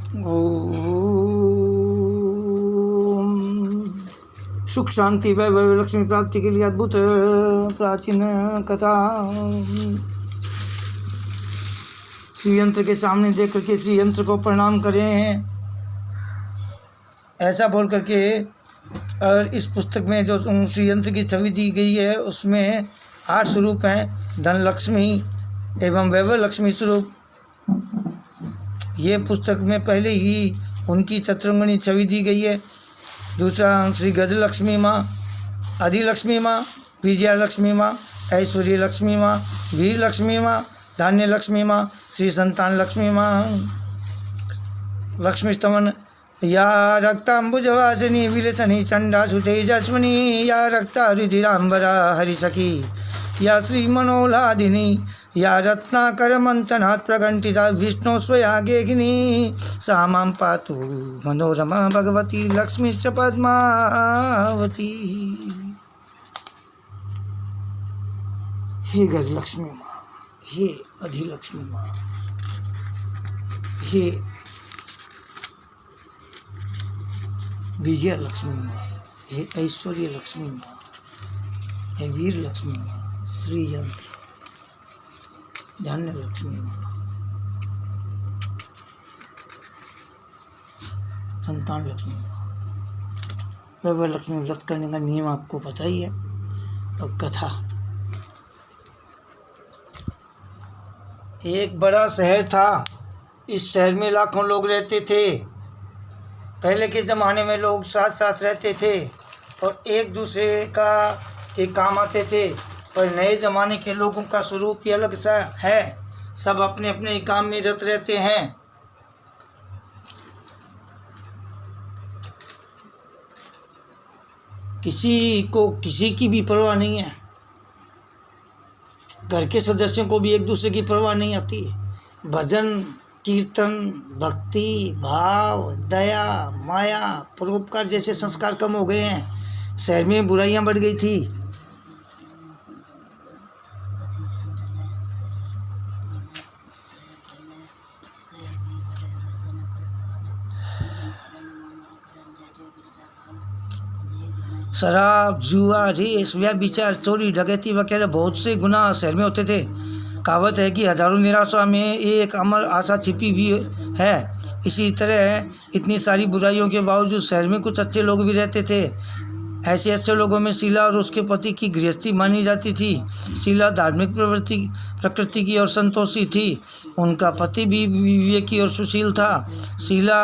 ओम। सुख शांति वैभव लक्ष्मी प्राप्ति के लिए अद्भुत प्राचीन कथा। श्री यंत्र के सामने देख करके श्री यंत्र को प्रणाम करें, ऐसा बोल करके। और इस पुस्तक में जो श्री यंत्र की छवि दी गई है उसमें 8 स्वरूप हैं, धन लक्ष्मी एवं वैभव लक्ष्मी स्वरूप। ये पुस्तक में पहले ही उनकी चतुरंगनी छवि दी गई है। दूसरा श्री गज लक्ष्मी माँ, अधिलक्ष्मी माँ, विजया लक्ष्मी माँ, ऐश्वर्य लक्ष्मी माँ, वीर लक्ष्मी माँ, धान्य लक्ष्मी माँ, श्री संतान लक्ष्मी माँ। लक्ष्मी स्तवन। या रक्तांबुजवासिनी विलसनी चंडासु तेजस्विनी, या रक्ता रुधिरांबरा हरिसखी, या श्री मनोलादिनी, या रत्नाकर मंथनात् प्रकंठिता विष्णु स्वयागेहिनी, सा मां पातु मनोरमा भगवती लक्ष्मीश्च पद्मावती। हे गजलक्ष्मी माँ, हे अधिलक्ष्मी माँ, हे विजय लक्ष्मी माँ, हे ऐश्वर्य लक्ष्मी माँ, हे वीर लक्ष्मी माँ, श्री यंत्र, धन्य लक्ष्मी माँ, संतान लक्ष्मी माँ। वैभव लक्ष्मी व्रत करने का नियम आपको पता ही है। अब कथा। एक बड़ा शहर था। इस शहर में लाखों लोग रहते थे। पहले के ज़माने में लोग साथ साथ रहते थे और एक दूसरे के काम आते थे। पर नए ज़माने के लोगों का स्वरूप ही अलग सा है। सब अपने अपने काम में रत रहते हैं। किसी को किसी की भी परवाह नहीं है। घर के सदस्यों को भी एक दूसरे की परवाह नहीं आती। भजन कीर्तन, भक्ति भाव, दया, माया, परोपकार जैसे संस्कार कम हो गए हैं। शहर में बुराइयां बढ़ गई थी। शराब, जुआ, रेस, व्यभिचार, चोरी, डकैती वगैरह बहुत से गुनाह शहर में होते थे। कहावत है कि हजारों निराशा में एक अमर आशा छिपी हुई है। इसी तरह इतनी सारी बुराइयों के बावजूद शहर में कुछ अच्छे लोग भी रहते थे। ऐसे अच्छे लोगों में शीला और उसके पति की गृहस्थी मानी जाती थी। शीला धार्मिक प्रकृति की और संतोषी थी। उनका पति भी विवेकी और सुशील था। शीला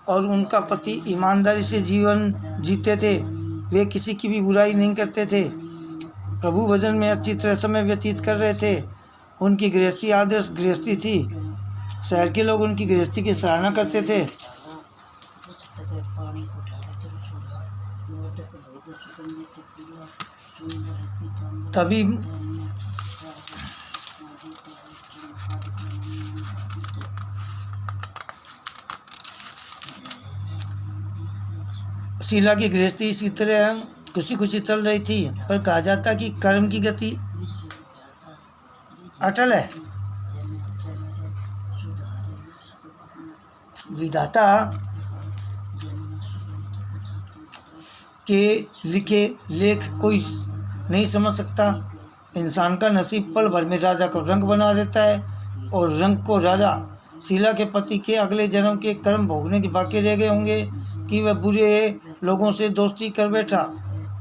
और उनका पति ईमानदारी से जीवन जीते थे। वे किसी की भी बुराई नहीं करते थे। प्रभु भजन में अच्छी तरह समय व्यतीत कर रहे थे। उनकी गृहस्थी आदर्श गृहस्थी थी। शहर के लोग उनकी गृहस्थी की सराहना करते थे। तभी शीला की गृहस्थी इसी तरह खुशी खुशी चल रही थी। पर कहा जाता कि कर्म की गति अटल है। विधाता के लिखे लेख कोई नहीं समझ सकता। इंसान का नसीब पल भर में राजा को रंग बना देता है और रंग को राजा। शीला के पति के अगले जन्म के कर्म भोगने के बाकी रह गए होंगे कि वह बुरे लोगों से दोस्ती कर बैठा।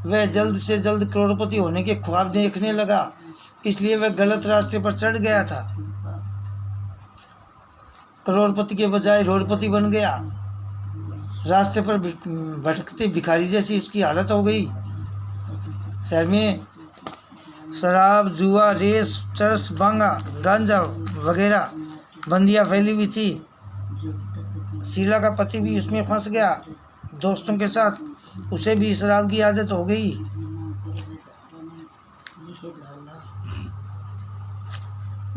वह जल्द से जल्द करोड़पति होने के ख्वाब देखने लगा, इसलिए वह गलत रास्ते पर चढ़ गया था। करोड़पति के बजाय रोडपति बन गया। रास्ते पर भटकते भिखारी जैसी उसकी हालत हो गई। शहर में शराब, जुआ, रेस, चरस, बांगा, गांजा वगैरह बंदियां फैली हुई थी। शीला का पति भी उसमें फंस गया। दोस्तों के साथ उसे भी शराब की आदत हो गई।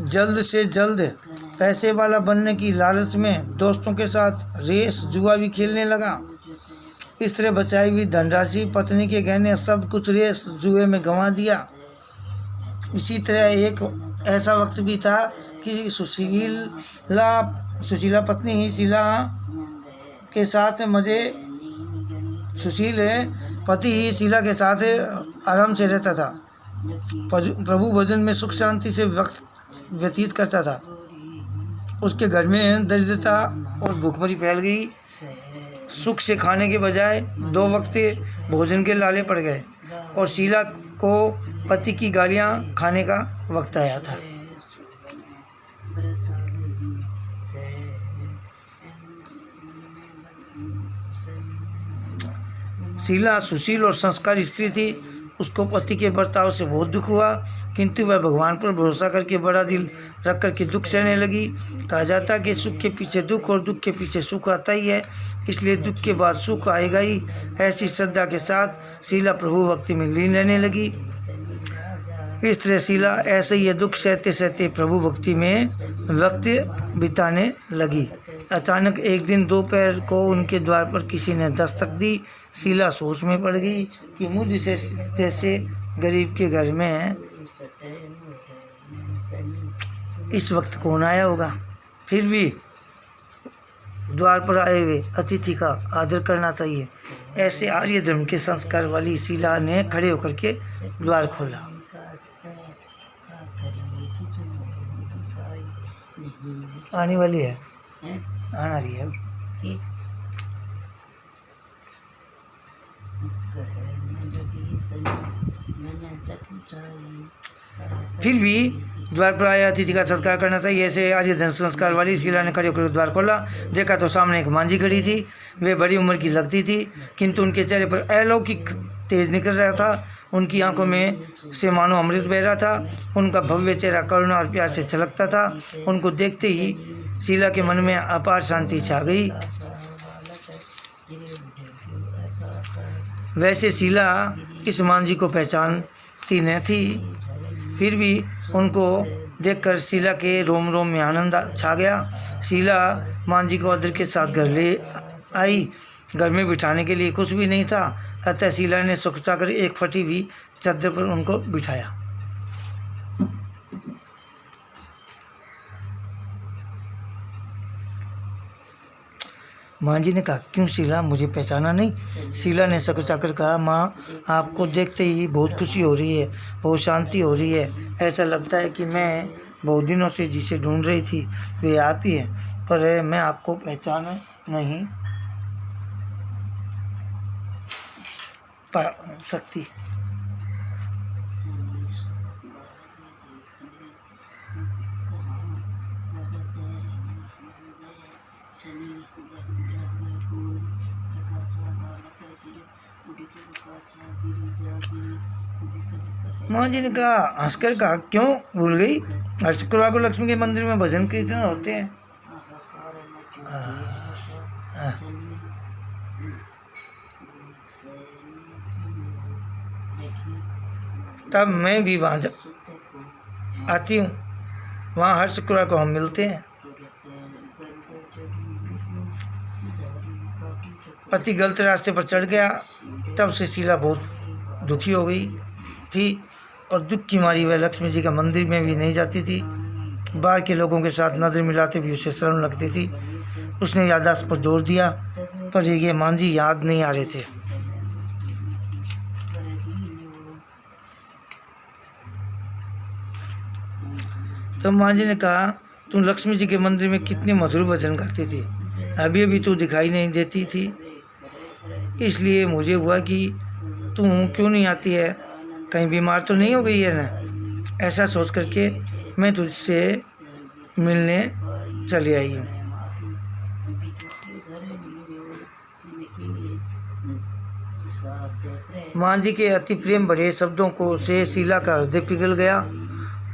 जल्द से जल्द पैसे वाला बनने की लालच में दोस्तों के साथ रेस, जुआ भी खेलने लगा। इस तरह बचाई हुई धनराशि, पत्नी के गहने, सब कुछ रेस जुए में गंवा दिया। इसी तरह एक ऐसा वक्त भी था कि सुशीला पत्नी ही शीला के साथ मज़े सुशील पति शीला के साथ आराम से रहता था। प्रभु भजन में सुख शांति से वक्त व्यतीत करता था। उसके घर में दरिद्रता और भूखमरी फैल गई। सुख से खाने के बजाय 2 वक्त भोजन के लाले पड़ गए और शीला को पति की गालियां खाने का वक्त आया था। शीला सुशील और संस्कारी स्त्री थी। उसको पति के बर्ताव से बहुत दुख हुआ, किंतु वह भगवान पर भरोसा करके बड़ा दिल रख करके दुख सहने लगी। कहा जाता है कि सुख के पीछे दुख और दुख के पीछे सुख आता ही है, इसलिए दुख के बाद सुख आएगा ही। ऐसी श्रद्धा के साथ शीला प्रभु भक्ति में लीन रहने लगी। इस तरह शीला ऐसे ही दुख सहते सहते प्रभु भक्ति में वक्त बिताने लगी। अचानक एक दिन दोपहर को उनके द्वार पर किसी ने दस्तक दी। शीला सोच में पड़ गई कि मुझ जैसे गरीब के घर में इस वक्त कौन आया होगा। फिर भी द्वार पर आए हुए अतिथि का आदर करना चाहिए। ऐसे आर्य धर्म के संस्कार वाली शीला ने खड़े होकर के द्वार खोला। आने वाली है, आना रही है। फिर भी द्वार पर आए अतिथि का सत्कार करना चाहिए। ऐसे आर्य धर्म संस्कार वाली शीला ने खड़े होकर द्वार खोला। देखा तो सामने एक मांझी खड़ी थी। वे बड़ी उम्र की लगती थी, किंतु उनके चेहरे पर अलौकिक तेज निकल रहा था। उनकी आंखों में से मानो अमृत बह रहा था। उनका भव्य चेहरा करुणा और प्यार से छलकता था। उनको देखते ही शीला के मन में अपार शांति छा गई। वैसे शीला इस मांझी को पहचानती न थी, फिर भी उनको देखकर शीला के रोम रोम में आनंद छा गया। शीला मांझी को आदर के साथ घर ले आई। घर में बिठाने के लिए कुछ भी नहीं था, अतः शीला ने सोचा कर एक फटी हुई चादर पर उनको बिठाया। मांझी ने कहा, क्यों शीला, मुझे पहचाना नहीं? शीला ने सकुचाकर कहा, माँ, आपको देखते ही बहुत खुशी हो रही है, बहुत शांति हो रही है। ऐसा लगता है कि मैं बहुत दिनों से जिसे ढूंढ रही थी वे आप ही हैं, पर मैं आपको पहचान नहीं पा सकती। माँ जी ने कहा, हंसकर कहा, क्यों भूल गई? हर शुक्रवार को लक्ष्मी के मंदिर में भजन कीर्तन होते हैं। तब मैं भी वहाँ आती हूँ। वहाँ हर शुक्रवार को हम मिलते हैं। पति गलत रास्ते पर चढ़ गया। तब से शीला बहुत दुखी हो गई थी और दुख की मारी वह लक्ष्मी जी का मंदिर में भी नहीं जाती थी। बाहर के लोगों के साथ नज़र मिलाते भी उसे शर्म लगती थी। उसने याददाश्त पर जोर दिया, पर ये मांझी याद नहीं आ रहे थे। तो मांझी ने कहा, तुम लक्ष्मी जी के मंदिर में कितने मधुर भजन गाती थी, अभी अभी तू दिखाई नहीं देती थी, इसलिए मुझे हुआ कि तू क्यों नहीं आती है, कहीं बीमार तो नहीं हो गई है ना। ऐसा सोच करके मैं तुझसे मिलने चली आई हूँ। मांझी के अति प्रेम भरे शब्दों को से शीला का हृदय पिघल गया।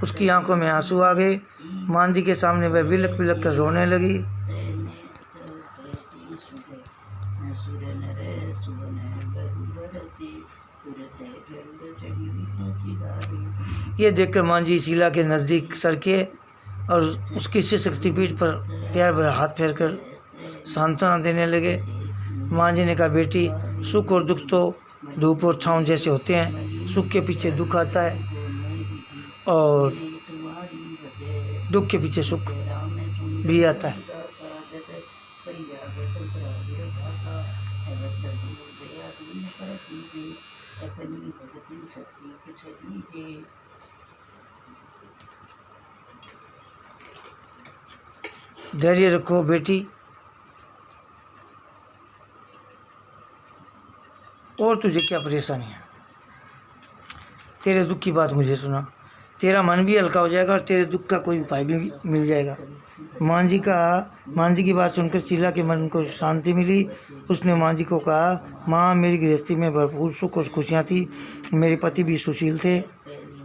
उसकी आंखों में आंसू आ गए। मांझी के सामने वह विलक विलक कर रोने लगी। ये देखकर मांझी शीला के नज़दीक सरके और उसकी शक्ति पीठ पर प्यार भरा हाथ फेर कर सांत्वना देने लगे। मांझी ने कहा, बेटी, सुख और दुख तो धूप और छाँव जैसे होते हैं। सुख के पीछे दुख आता है और दुख के पीछे सुख भी आता है। धैर्य रखो बेटी। और तुझे क्या परेशानी है? तेरे दुख की बात मुझे सुना, तेरा मन भी हल्का हो जाएगा और तेरे दुख का कोई उपाय भी मिल जाएगा। मान जी की बात सुनकर शीला के मन को शांति मिली। उसने मां जी को कहा, माँ, मेरी गृहस्थी में भरपूर सुख और खुशियाँ थी। मेरे पति भी सुशील थे।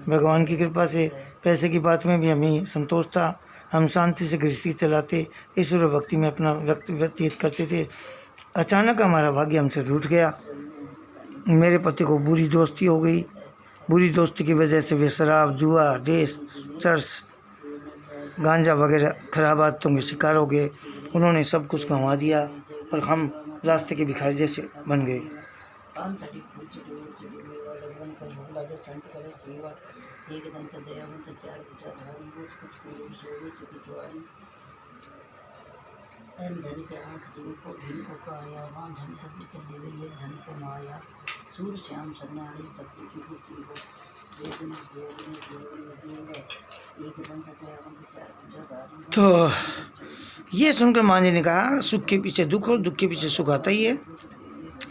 भगवान की कृपा से पैसे की बात में भी हमें संतोष था। हम शांति से गृहस्थी चलाते, ईश्वर भक्ति में अपना वक्त व्यतीत करते थे। अचानक हमारा भाग्य हमसे रूठ गया। मेरे पति को बुरी दोस्ती हो गई। बुरी दोस्ती की वजह से वे शराब, जुआ, देश, चर्च, गांजा वगैरह खराब आदतों के शिकार हो गए। उन्होंने सब कुछ गंवा दिया और हम रास्ते के भिखारी जैसे बन गए। तो ये सुनकर मां जी ने कहा, सुख के पीछे दुख और दुख के पीछे सुख आता ही है।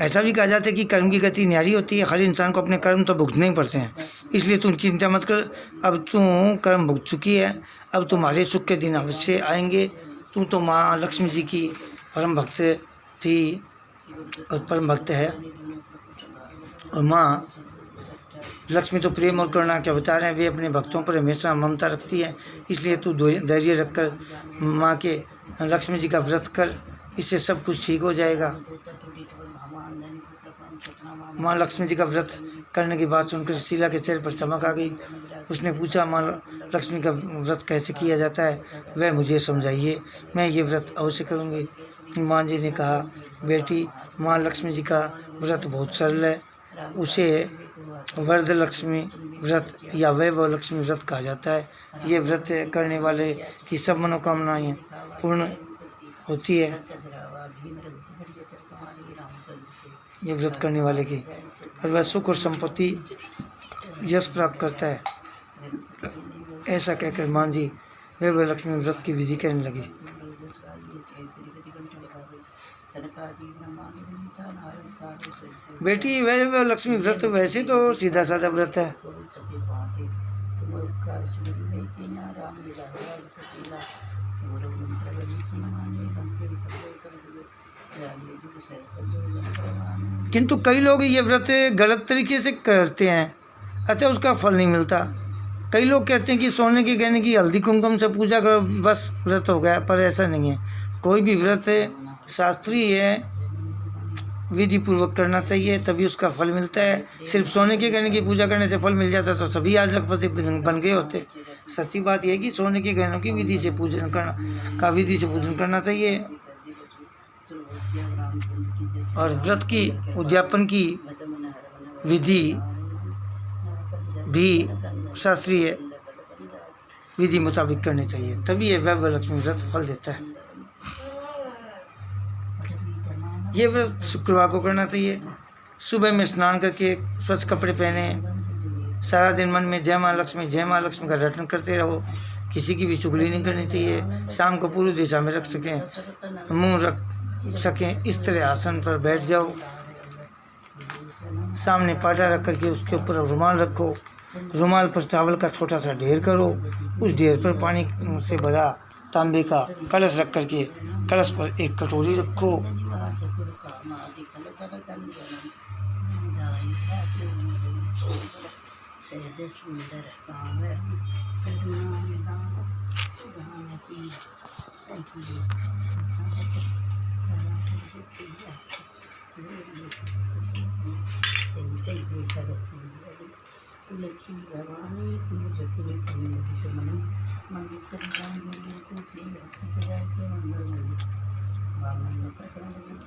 ऐसा भी कहा जाता है कि कर्म की गति न्यारी होती है। हर इंसान को अपने कर्म तो भुगतने ही पड़ते हैं, इसलिए तुम चिंता मत कर। अब तू कर्म भुगत चुकी है, अब तुम्हारे सुख के दिन अवश्य आएंगे। तू तो माँ लक्ष्मी जी की परम भक्त थी और परम भक्त है, और माँ लक्ष्मी तो प्रेम और करुणा के अवतार हैं। वे अपने भक्तों पर हमेशा ममता रखती है। इसलिए तू धैर्य रखकर माँ के लक्ष्मी जी का व्रत कर, इससे सब कुछ ठीक हो जाएगा। माँ लक्ष्मी जी का व्रत करने की बात सुनकर शीला के चेहरे पर चमक आ गई। उसने पूछा, माँ लक्ष्मी का व्रत कैसे किया जाता है, वह मुझे समझाइए, मैं ये व्रत अवश्य करूँगी। माँ जी ने कहा, बेटी, माँ लक्ष्मी जी का व्रत बहुत सरल है। उसे वरद लक्ष्मी व्रत या वैभव लक्ष्मी व्रत कहा जाता है। ये व्रत करने वाले की सब मनोकामनाएं पूर्ण होती है। ये व्रत करने वाले की और वह सुख और संपत्ति यश प्राप्त करता है। ऐसा कहकर मां जी वैभव लक्ष्मी व्रत की विधि कहने लगी। बेटी, वैभव लक्ष्मी व्रत वैसे तो सीधा साधा व्रत है, किंतु कई लोग ये व्रत गलत तरीके से करते हैं, अतः उसका फल नहीं मिलता। कई लोग कहते हैं कि सोने की गहने की हल्दी कुमकुम से पूजा करो, बस व्रत हो गया, पर ऐसा नहीं है। कोई भी व्रत शास्त्रीय है, विधि पूर्वक करना चाहिए, तभी उसका फल मिलता है। सिर्फ सोने के गहने की पूजा करने से फल मिल जाता तो सभी आज लखपति बन गए होते। सच्ची बात यह है कि सोने के गहनों की विधि से पूजन करना चाहिए, और व्रत की उद्यापन की विधि भी शास्त्रीय विधि मुताबिक करनी चाहिए, तभी यह वैभव लक्ष्मी व्रत फल देता है। ये व्रत शुक्रवार को करना चाहिए। सुबह में स्नान करके स्वच्छ कपड़े पहने सारा दिन मन में जय माँ लक्ष्मी का रटन करते रहो। किसी की भी चुगली नहीं करनी चाहिए। शाम को पूर्व दिशा में रख सकें, मुंह रख सकें, इस तरह आसन पर बैठ जाओ। सामने पाटा रख करके उसके ऊपर रुमाल रखो। रुमाल पर चावल का छोटा सा ढेर करो। उस ढेर पर पानी से भरा तांबे का कलश रख करके कलश पर एक कटोरी रखो।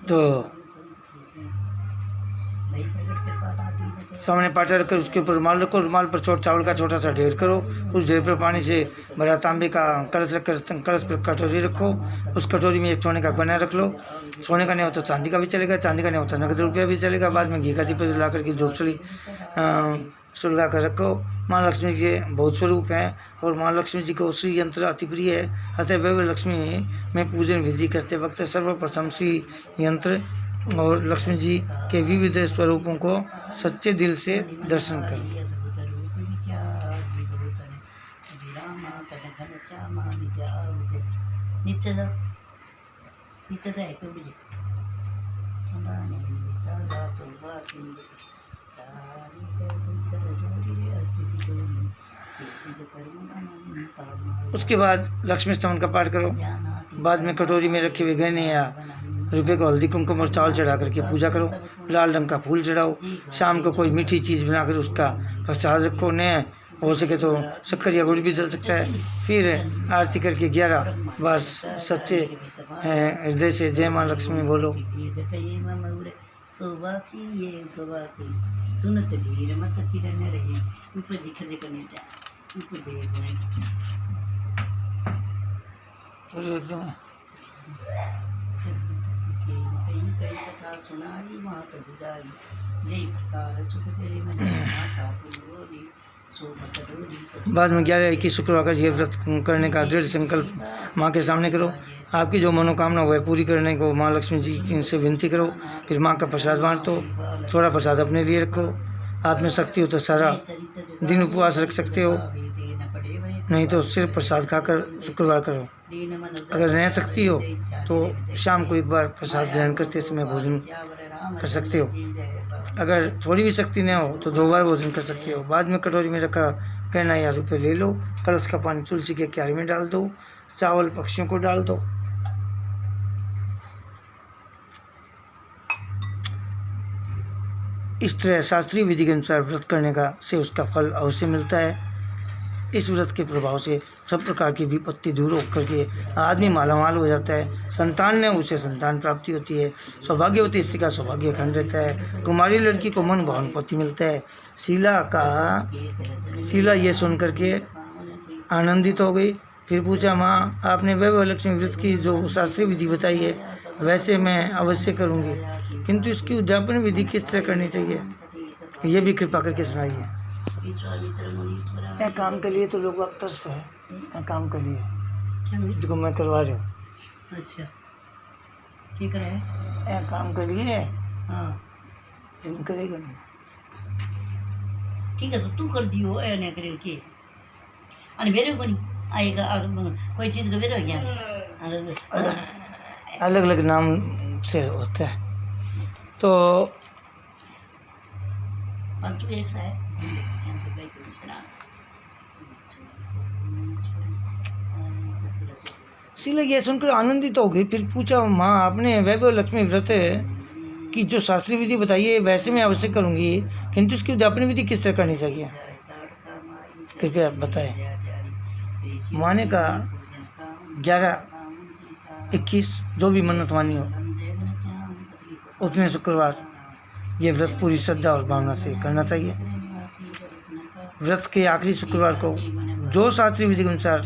तो सामने पाटा रखकर उसके ऊपर रुमाल रखो, रुमाल पर चावल का छोटा सा ढेर करो, उस ढेर पर पानी से भरा तांबे का कलश रखकर कलश पर कटोरी रखो, उस कटोरी में एक सोने का बना रख लो। सोने का नहीं होता चांदी का भी चलेगा, चांदी का नहीं होता नगद रुपया भी चलेगा। बाद में घी का दीपक जला करके झोपड़ी सुलगा कर रखो। माँ लक्ष्मी के बहुत स्वरूप हैं और माँ लक्ष्मी जी को श्री यंत्र अति प्रिय है, अतः वह लक्ष्मी में पूजन विधि करते वक्त सर्वप्रथम श्री यंत्र और लक्ष्मी जी के विविध स्वरूपों को सच्चे दिल से दर्शन करो। उसके बाद लक्ष्मी स्तवन का पाठ करो। बाद में कटोरी में रखे हुए गहने या रुपये को हल्दी कुमकुम और चावल चढ़ा करके पूजा करो। लाल रंग का फूल चढ़ाओ। शाम को कोई मीठी चीज़ बनाकर उसका प्रसाद रखो। नए हो सके तो शक्कर या गुड़ भी जल सकता है। फिर आरती करके 11 बार सच्चे हृदय से जय माँ लक्ष्मी बोलो। बाद में 11-21 शुक्रवार का ये व्रत करने का दृढ़ संकल्प माँ के सामने करो। आपकी जो मनोकामना हो पूरी करने को माँ लक्ष्मी जी से विनती करो। फिर माँ का प्रसाद बांटो। थोड़ा प्रसाद अपने लिए रखो। आप में शक्ति हो तो सारा दिन उपवास रख सकते हो, नहीं तो सिर्फ प्रसाद खाकर शुक्रवार करो। अगर रह सकती हो तो शाम को एक बार प्रसाद ग्रहण करते समय भोजन कर सकते हो। अगर थोड़ी भी शक्ति न हो तो 2 बार भोजन कर सकते हो। बाद में कटोरी में रखा गहना या रुपये ले लो। कलश का पानी तुलसी के क्यारी में डाल दो। चावल पक्षियों को डाल दो। इस तरह शास्त्रीय विधि के अनुसार व्रत करने का से उसका फल अवश्य मिलता है। इस व्रत के प्रभाव से सब प्रकार की विपत्ति दूर होकर के आदमी मालामाल हो जाता है। संतान ने उसे संतान प्राप्ति होती है। सौभाग्यवती स्त्री का सौभाग्य अखंड रहता है। कुमारी लड़की को मन भावन पति मिलता है। शीला ये सुन करके आनंदित हो गई। फिर पूछा, माँ आपने वह लक्ष्मी व्रत की जो शास्त्रीय विधि बताई है वैसे मैं अवश्य करूँगी, किंतु इसकी उद्यापन विधि किस तरह करनी चाहिए ये भी कृपा करके सुनाइए। काम के लिए तो लोग अक्सर से है काम के लिए जो मैं करवा रहा हूँ। अच्छा ठीक है काम के लिए। हाँ करेगा नहीं। ठीक है तो तू कर दियो नहीं करे के अरे मेरे को नहीं आएगा कोई चीज़ का मेरे क्या अलग अलग नाम से होता है तो तू एक है शीला ये सुनकर आनंदित हो गई। फिर पूछा, माँ आपने वैभव लक्ष्मी व्रत की जो शास्त्रीय विधि बताई है वैसे मैं अवश्य करूँगी, किंतु उसकी उद्यापन विधि किस तरह करनी चाहिए कृपया बताएं। माँ ने कहा 11-21 जो भी मन्नत मानी हो उतने शुक्रवार ये व्रत पूरी श्रद्धा और भावना से करना चाहिए। व्रत के आखिरी शुक्रवार को जो शास्त्रीय विधि के अनुसार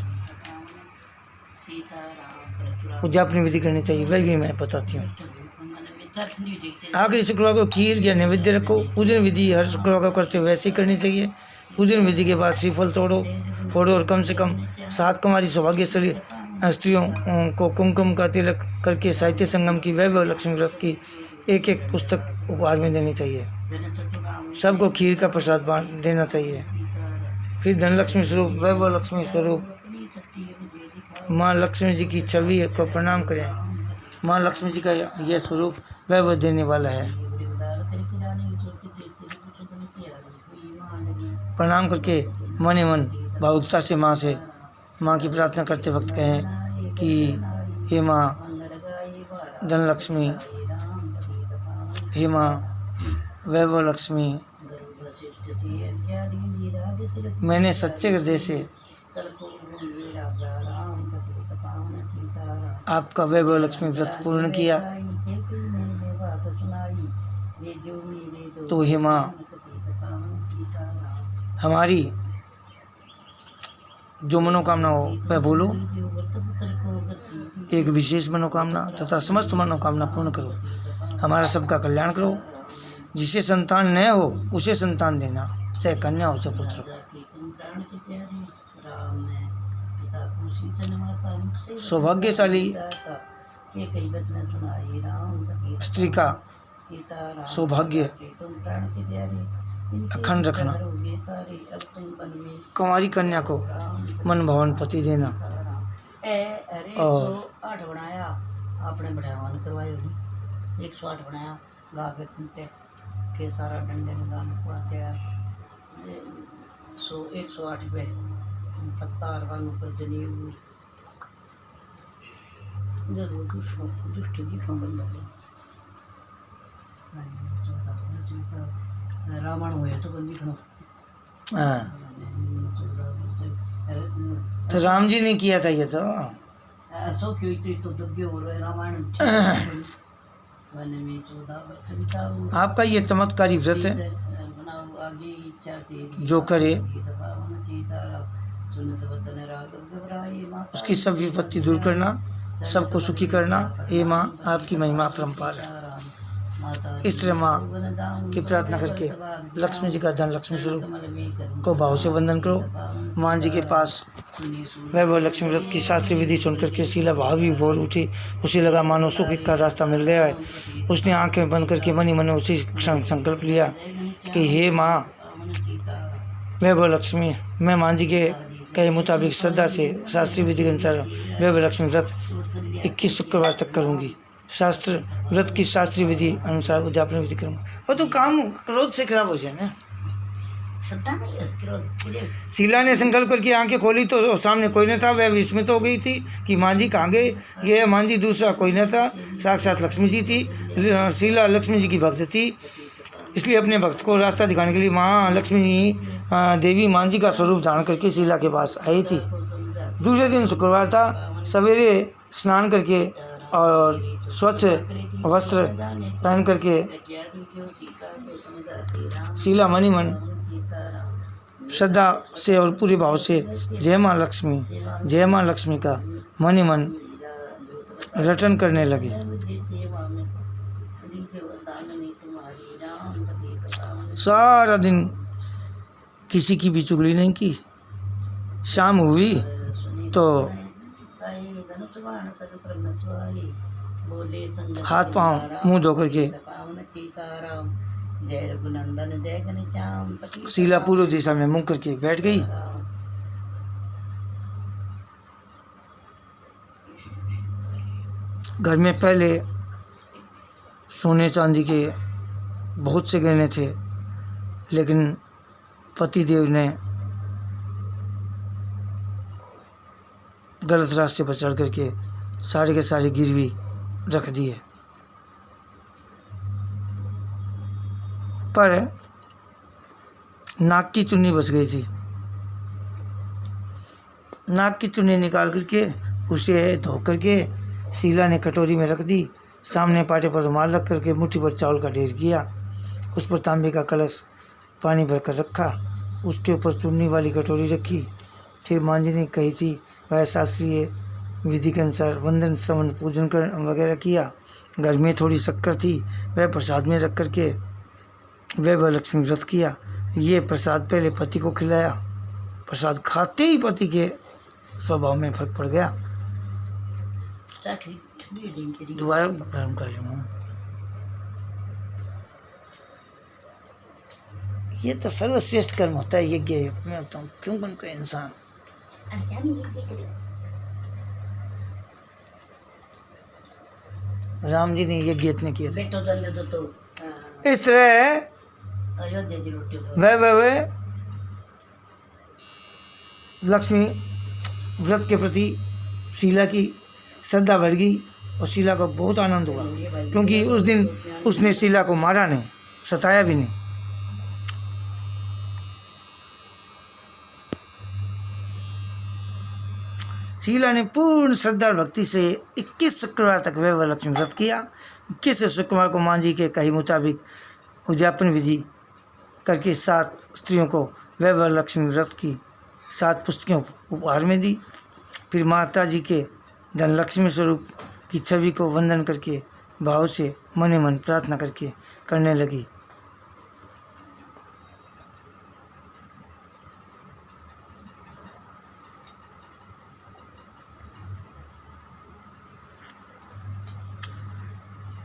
उद्यापन विधि करनी चाहिए वह भी मैं बताती हूँ। आखिरी शुक्रवार को खीर या नैवेद्य रखो। पूजन विधि हर शुक्रवार को करते हुए वैसी करनी चाहिए। पूजन विधि के बाद श्रीफल फोड़ो और कम से कम 7 कुमारी सौभाग्यशाली स्त्रियों को कुमकुम का तिलक करके साहित्य संगम की वैभव लक्ष्मी व्रत की एक पुस्तक उपहार में देनी चाहिए। सबको खीर का प्रसाद बांट देना चाहिए। फिर धनलक्ष्मी स्वरूप वैभव लक्ष्मी स्वरूप माँ लक्ष्मी जी की छवि को प्रणाम करें। माँ लक्ष्मी जी का यह स्वरूप वैभव देने वाला है। प्रणाम करके मन मन भावुकता से माँ की प्रार्थना करते वक्त कहें कि हे माँ धनलक्ष्मी, हे माँ वैभव लक्ष्मी, मैंने सच्चे हृदय से आपका वैभव लक्ष्मी व्रत पूर्ण किया, तो हे माँ हमारी जो मनोकामना हो वह बोलो। एक विशेष मनोकामना तथा समस्त मनोकामना पूर्ण करो। हमारा सबका कल्याण करो। जिसे संतान न हो उसे संतान देना, चाहे कन्या हो चाहे पुत्र हो। सौभाग्यशाली स्त्री का सौभाग्य अखंड रखना। कुंवारी कन्या को मन भवन पति देना। और 108 बनाया आपने बढ़ावान करवाए 108 बनाया गा के कुंते के सारा डंडे में गान पाते 108 पे पत्ता रंग पर जनेऊ जब वो दुष्ट दुश्मन बन जाते रावण हुए तो बंदी खनो। हाँ, तो राम जी ने किया था ये तो। सो क्यों तो दब्यो हो रहा रामायण वन में 14 वर्ष बिताओ। आपका ये चमत्कारी व्रत है, बनाओ आगे इच्छा तेरी जो करे पावन सीताराम सुनत वतन राघव घबराए माता उसकी सब विपत्ति दूर करना, सबको सुखी करना। ये माँ आपकी महिमा अपरंपार है। इस तरह माँ की प्रार्थना करके लक्ष्मी जी का धन लक्ष्मी स्वरूप को भाव से वंदन करो। माँ जी के पास वह लक्ष्मी व्रत की शास्त्रीय विधि सुन करके शीला भाव भी बोल उठी। उसे लगा मानो सुख का रास्ता मिल गया है। उसने आंखें बंद करके मन ही मन उसी क्षण संकल्प लिया कि हे माँ वह लक्ष्मी, मैं माँ जी के कहे मुताबिक श्रद्धा से शास्त्रीय विधि के अनुसार वह लक्ष्मी व्रत 21 शुक्रवार तक करूँगी। शास्त्र व्रत की शास्त्रीय विधि अनुसार उद्यापन विधि करूँगा। वो तो काम क्रोध से खराब हो जाए ना। शीला ने संकल्प करके आंखें खोली तो सामने कोई न था। वह विस्मित हो गई थी कि माँ जी कहाँ गए। यह माँ जी दूसरा कोई न था, साक्षात लक्ष्मी जी थी। शीला लक्ष्मी जी की भक्त थी, इसलिए अपने भक्त को रास्ता दिखाने के लिए माँ लक्ष्मी देवी माँ जी का स्वरूप धारण करके शीला के पास आई थी। दूसरे दिन शुक्रवार था। सवेरे स्नान करके और स्वच्छ वस्त्र पहन करके शीला मनी मन श्रद्धा से और पूरे भाव से जय माँ लक्ष्मी का मनी मन रटन करने लगे। सारा दिन किसी की भी चुगली नहीं की। शाम हुई तो हाथ पांव मुंह धो करके शीला पूर्व दिशा में मुंह करके बैठ गई। घर में पहले सोने चांदी के बहुत से गहने थे, लेकिन पतिदेव ने गलत रास्ते पर चढ़ करके सारे के सारे गिरवी रख दिए। पर नाक की चुन्नी बच गई थी। नाक की चुन्नी निकाल करके उसे धो करके शीला ने कटोरी में रख दी। सामने पाटे पर रुमाल रख करके मुट्ठी पर चावल का ढेर किया। उस पर तांबे का कलश पानी भरकर रखा। उसके ऊपर चुन्नी वाली कटोरी रखी। फिर माँ जी ने कही थी वह शास्त्रीय विधि के अनुसार वंदन स्तवन पूजन कर वगैरह किया। घर में थोड़ी शक्कर थी, वह प्रसाद में रख करके वह लक्ष्मी व्रत किया। ये प्रसाद पहले पति को खिलाया। प्रसाद खाते ही पति के स्वभाव में फर्क पड़ गया। दोबारा गर्म कर लूँगा। ये तो सर्वश्रेष्ठ कर्म होता है यज्ञ। मैं बताऊँ क्यों बन कर इंसान राम जी ने यज्ञ इतने किए थे। इस तरह वह लक्ष्मी व्रत के प्रति शीला की श्रद्धा बढ़ गई और शीला को बहुत आनंद हुआ, क्योंकि उस दिन उसने शीला को मारा नहीं, सताया भी नहीं। शीला ने पूर्ण श्रद्धा और भक्ति से 21 शुक्रवार तक वह लक्ष्मी व्रत किया। 21 शुक्रवार को माँ जी के कही मुताबिक उद्यापन विधि करके 7 स्त्रियों को वैभव लक्ष्मी व्रत की 7 पुस्तकें उपहार में दी। फिर माता जी के धनलक्ष्मी स्वरूप की छवि को वंदन करके भाव से मन ही मन प्रार्थना करके करने लगी।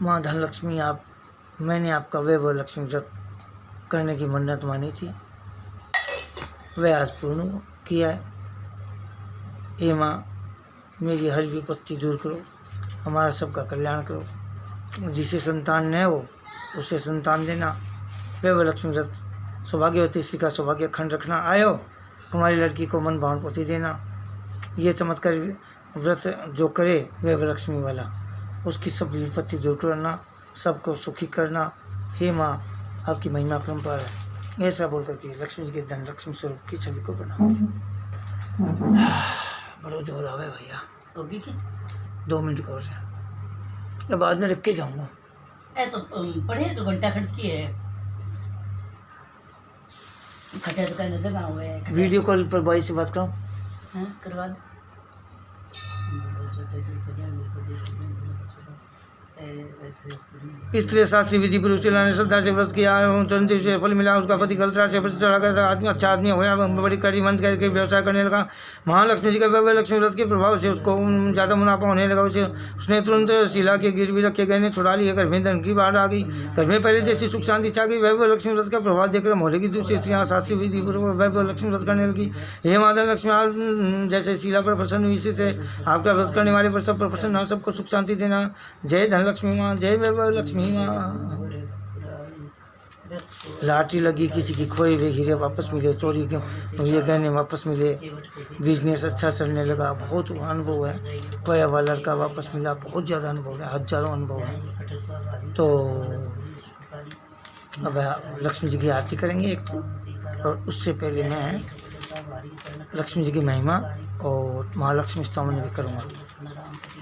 माँ धनलक्ष्मी, मैंने आपका वैभव लक्ष्मी व्रत करने की मन्नत मानी थी, वह आज पूर्ण किया है। हे माँ, मेरी हर विपत्ति दूर करो, हमारा सबका कल्याण करो। जिसे संतान न हो उसे संतान देना। वैभव लक्ष्मी व्रत सौभाग्यवती स्त्री का सौभाग्य अखंड रखना। आयो कुमारी लड़की को मन भावन पोती देना। ये चमत्कार व्रत जो करे वैभव लक्ष्मी वाला, उसकी सब विपत्ति दूर करना, सबको सुखी करना। हे माँ, आपकी महिमा परम्पार है। ऐसा बोल करके लक्ष्मी जी के धन लक्ष्मी स्वरूप की छवि को बनाओ। बड़ो जोर आवे भैया, 2 मिनट का हो जाए तो बाद में रख के जाऊँगा। तो पढ़े तो घंटा खर्च की है, खटे तो कहीं जगह हुए है। वीडियो कॉल पर भाई से बात करो। हाँ, करवा दो। स्त्री शास्त्री विधि पुरुष चलाने श्रद्धा से व्रत किया, तुरंत उसे फल मिला। उसका पति गलतरा से व्रत चला गया था। आदमी अच्छा आदमी होया, बड़ी कड़ी मंद करके व्यवसाय करने लगा। महालक्ष्मी जी का वैभव लक्ष्मी व्रत के प्रभाव से उसको ज़्यादा मुनाफा होने लगा। उसने तुरंत शिला के गिरवी रखे गहने छुड़ा लिए। घर में धन की बाढ़ आ गई। घर में पहले जैसी सुख शांति छा गई। वैभव लक्ष्मी व्रत का प्रभाव देखकर मोहल्ले की दूसरी स्त्रियाँ शास्त्री विधि पूर्वक वैभव लक्ष्मी व्रत करने लगी। हे माता लक्ष्मी, आप जैसे शिला पर प्रसन्न हुई से आपका व्रत करने वाले पर सब पर प्रसन्न हो, सबको सुख शांति देना। जय धनलक्ष्मी माँ, जय वैभव लक्ष्मी माँ। लाटरी लगी, किसी की खोए हुए हीरे वापस मिले, चोरी के ये गहने वापस मिले, बिजनेस अच्छा चलने लगा। बहुत अनुभव है। खोया हुआ लड़का वापस मिला, बहुत ज़्यादा अनुभव है, हजारों अनुभव है। तो अब लक्ष्मी जी की आरती करेंगे एक तो, और उससे पहले मैं लक्ष्मी जी की महिमा और महालक्ष्मी स्तवन भी करूँगा।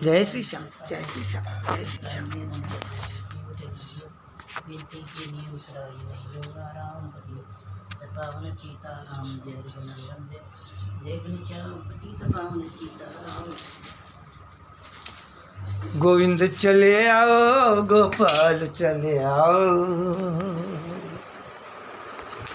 जय श्री श्याम, जय श्री श्याम, जय श्री श्याम, जय श्री श्याम। गोविंद चले आओ, गोपाल चले आओ।